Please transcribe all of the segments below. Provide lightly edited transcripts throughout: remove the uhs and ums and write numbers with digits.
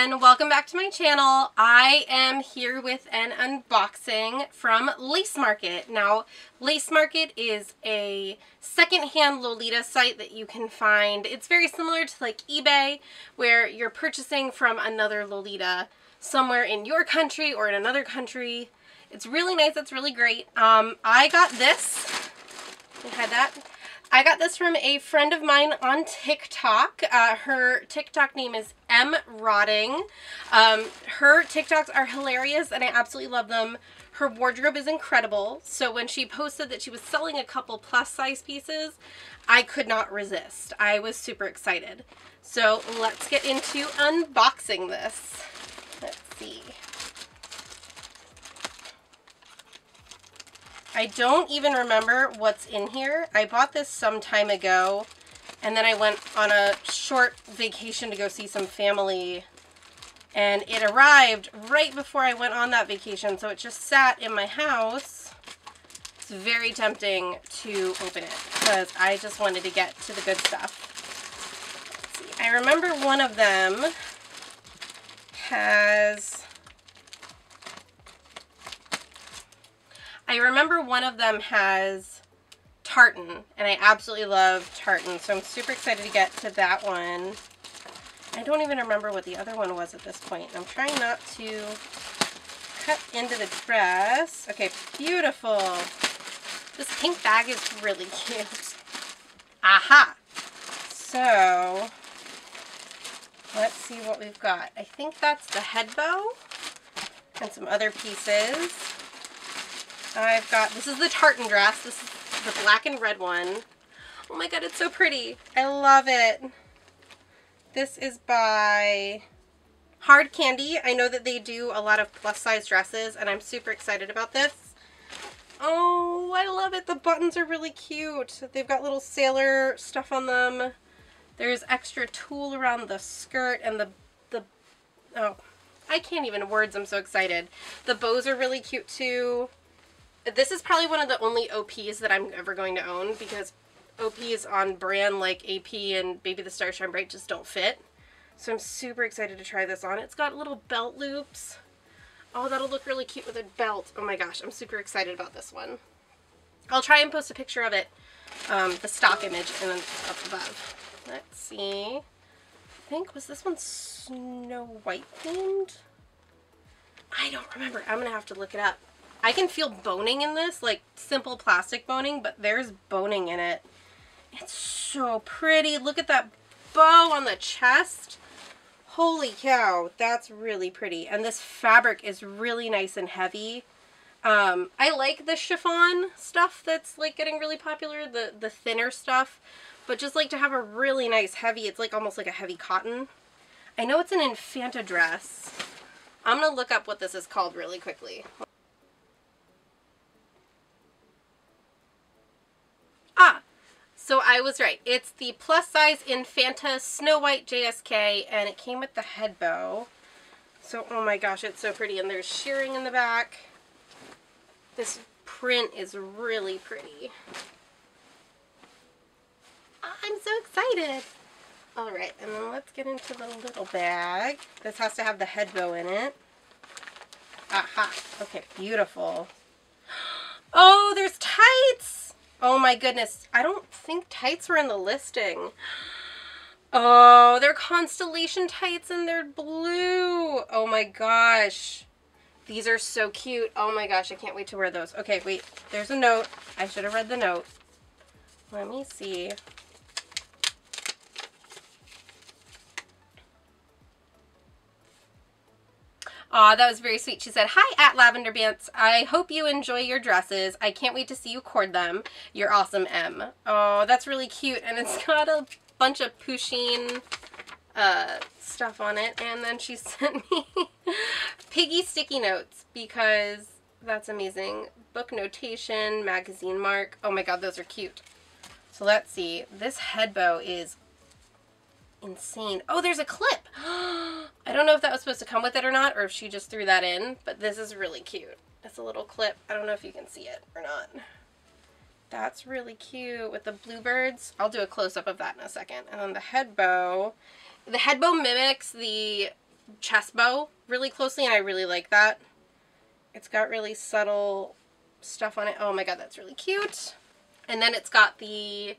and welcome back to my channel. I am here with an unboxing from LaceMarket. Now, LaceMarket is a secondhand Lolita site that you can find. It's very similar to like eBay, where you're purchasing from another Lolita somewhere in your country or in another country. It's really nice. It's really great. I got this. I got this from a friend of mine on TikTok. Her TikTok name is mRotting. Her TikToks are hilarious and I absolutely love them. Her wardrobe is incredible. So when she posted that she was selling a couple plus size pieces, I could not resist. I was super excited. So let's get into unboxing this. Let's see. I don't even remember what's in here. I bought this some time ago, and then I went on a short vacation to go see some family, and it arrived right before I went on that vacation, so it just sat in my house. It's very tempting to open it, because I just wanted to get to the good stuff. Let's see. I remember one of them has... Tartan, and I absolutely love Tartan, so I'm super excited to get to that one. I don't even remember what the other one was at this point. I'm trying not to cut into the dress. Okay, beautiful. This pink bag is really cute. Aha! So, let's see what we've got. I think that's the head bow and some other pieces. I've got, this is the Tartan Dress. This is the black and red one. Oh my god, it's so pretty. I love it. This is by Hard Candy. I know that they do a lot of plus size dresses and I'm super excited about this. Oh, I love it. The buttons are really cute. They've got little sailor stuff on them. There's extra tulle around the skirt and oh, I can't even words. I'm so excited. The bows are really cute too. This is probably one of the only OPs that I'm ever going to own, because OPs on brand like AP and Baby the Star Shine Bright just don't fit. So I'm super excited to try this on. It's got little belt loops. Oh, that'll look really cute with a belt. Oh my gosh, I'm super excited about this one. I'll try and post a picture of it, the stock image, and then up above. Let's see. I think, was this one Snow White themed? I don't remember. I'm going to have to look it up. I can feel boning in this, like simple plastic boning, but there's boning in it. It's so pretty. Look at that bow on the chest. Holy cow, that's really pretty. And this fabric is really nice and heavy. I like the chiffon stuff that's like getting really popular, the thinner stuff, but just like to have a really nice heavy, it's like almost like a heavy cotton. I know it's an Infanta dress. I'm gonna look up what this is called really quickly. So I was right. It's the plus size Infanta Snow White JSK, and it came with the head bow. So, oh my gosh, it's so pretty. And there's shearing in the back. This print is really pretty. I'm so excited. All right, and then let's get into the little bag. This has to have the head bow in it. Aha. Okay, beautiful. Oh, there's tights. Oh my goodness, I don't think tights were in the listing. Oh, they're Constellation Tights and they're blue. Oh my gosh. These are so cute. Oh my gosh, I can't wait to wear those. Okay, wait, there's a note. I should have read the note. Let me see. Aw, that was very sweet. She said, "Hi, at Lavender Bants. I hope you enjoy your dresses. I can't wait to see you cord them. You're awesome, M." Oh, that's really cute. And it's got a bunch of Pusheen stuff on it. And then she sent me Piggy sticky notes, because that's amazing. Book notation, magazine mark. Oh my god, those are cute. So let's see. This head bow is insane. Oh, there's a clip. I don't know if that was supposed to come with it or not, or if she just threw that in, but this is really cute. It's a little clip. I don't know if you can see it or not. That's really cute with the bluebirds. I'll do a close-up of that in a second. And then the head bow. The head bow mimics the chest bow really closely, and I really like that. It's got really subtle stuff on it. Oh my god, that's really cute. And then it's got the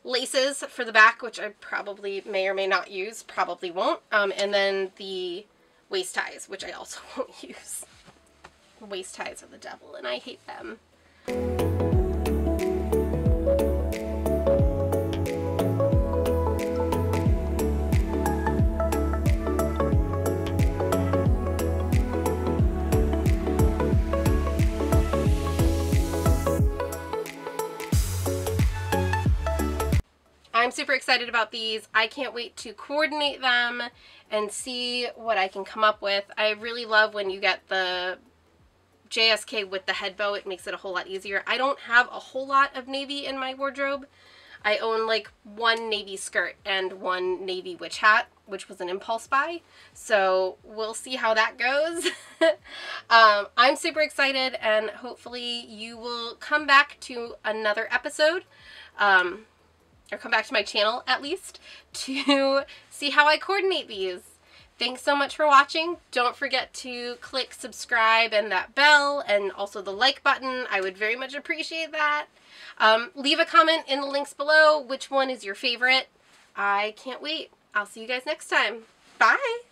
laces for the back, which I probably may or may not use, probably won't. And then the waist ties, which I also won't use. Waist ties are the devil, and I hate them. I'm super excited about these. I can't wait to coordinate them and see what I can come up with. I really love when you get the JSK with the head bow. It makes it a whole lot easier. I don't have a whole lot of navy in my wardrobe. I own like one navy skirt and one navy witch hat, which was an impulse buy. So we'll see how that goes. I'm super excited, and hopefully you will come back to another episode. Or come back to my channel, at least, to see how I coordinate these. Thanks so much for watching. Don't forget to click subscribe and that bell, and also the like button. I would very much appreciate that. Leave a comment in the links below. Which one is your favorite? I can't wait. I'll see you guys next time. Bye!